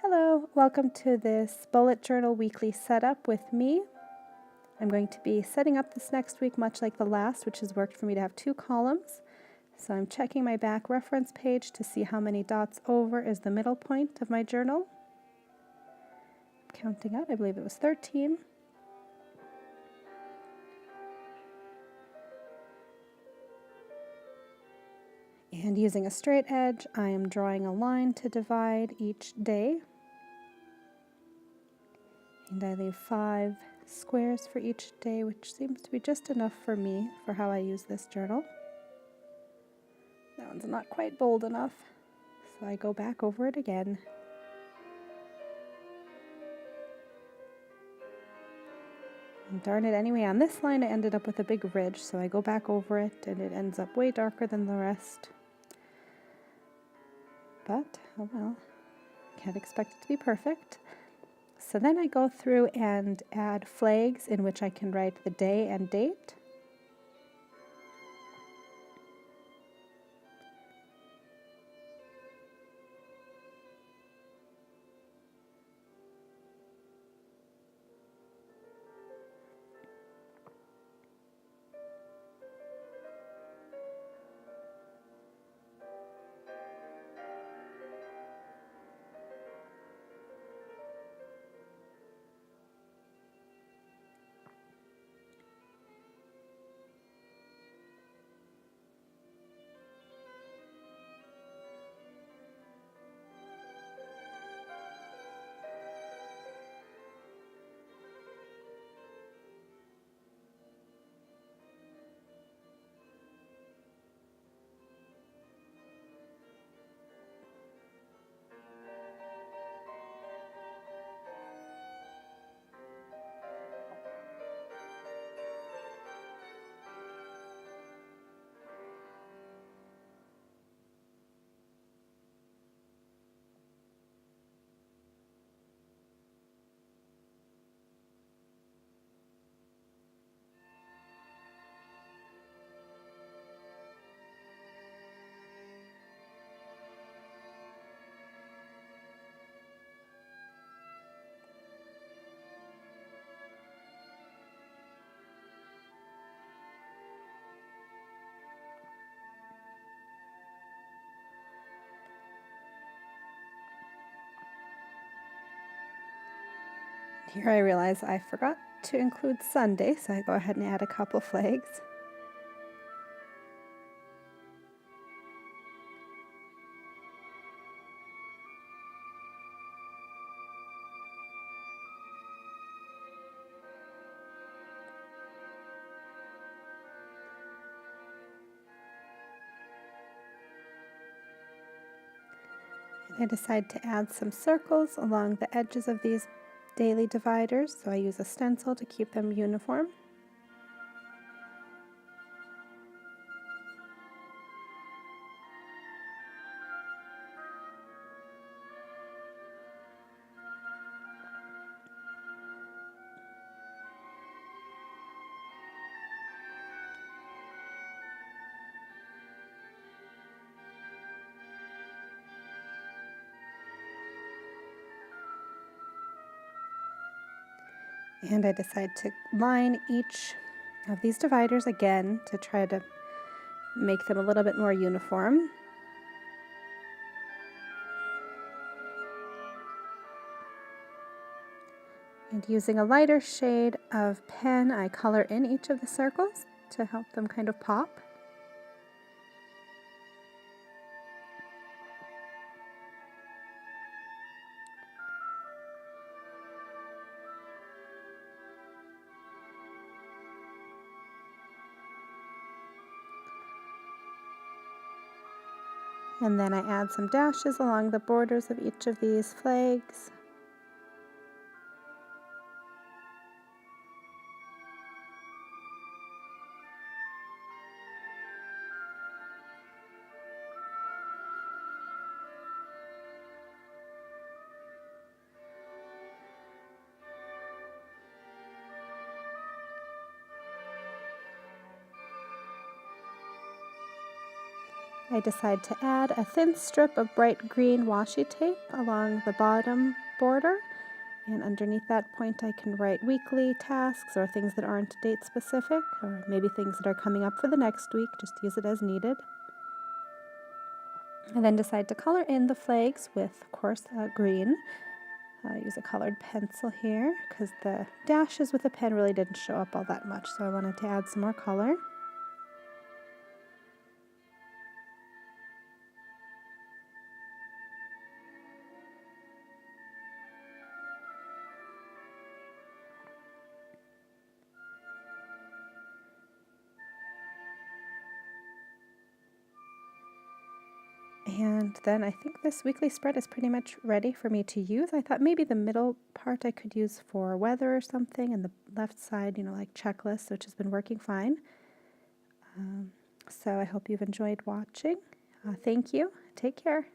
Hello, welcome to this bullet journal weekly setup with me. I'm going to be setting up this next week much like the last, which has worked for me to have two columns. So I'm checking my back reference page to see how many dots over is the middle point of my journal. Counting out, I believe it was 13. And using a straight edge, I am drawing a line to divide each day. And I leave 5 squares for each day, which seems to be just enough for me for how I use this journal. That one's not quite bold enough, so I go back over it again. And darn it, anyway, on this line I ended up with a big ridge, so I go back over it and it ends up way darker than the rest. But, oh well, can't expect it to be perfect. So then I go through and add flags in which I can write the day and date. Here I realize I forgot to include Sunday, so I go ahead and add a couple flags. I decide to add some circles along the edges of these daily dividers, so I use a stencil to keep them uniform. And I decide to line each of these dividers again to try to make them a little bit more uniform. And using a lighter shade of pen, I color in each of the circles to help them kind of pop. And then I add some dashes along the borders of each of these flags. I decide to add a thin strip of bright green washi tape along the bottom border, and underneath that point I can write weekly tasks or things that aren't date specific, or maybe things that are coming up for the next week. Just use it as needed. I then decide to color in the flags with, of course, green. Use a colored pencil here because the dashes with a pen really didn't show up all that much, so I wanted to add some more color. And then I think this weekly spread is pretty much ready for me to use. I thought maybe the middle part I could use for weather or something, and the left side, like checklists, which has been working fine. So I hope you've enjoyed watching. Thank you. Take care.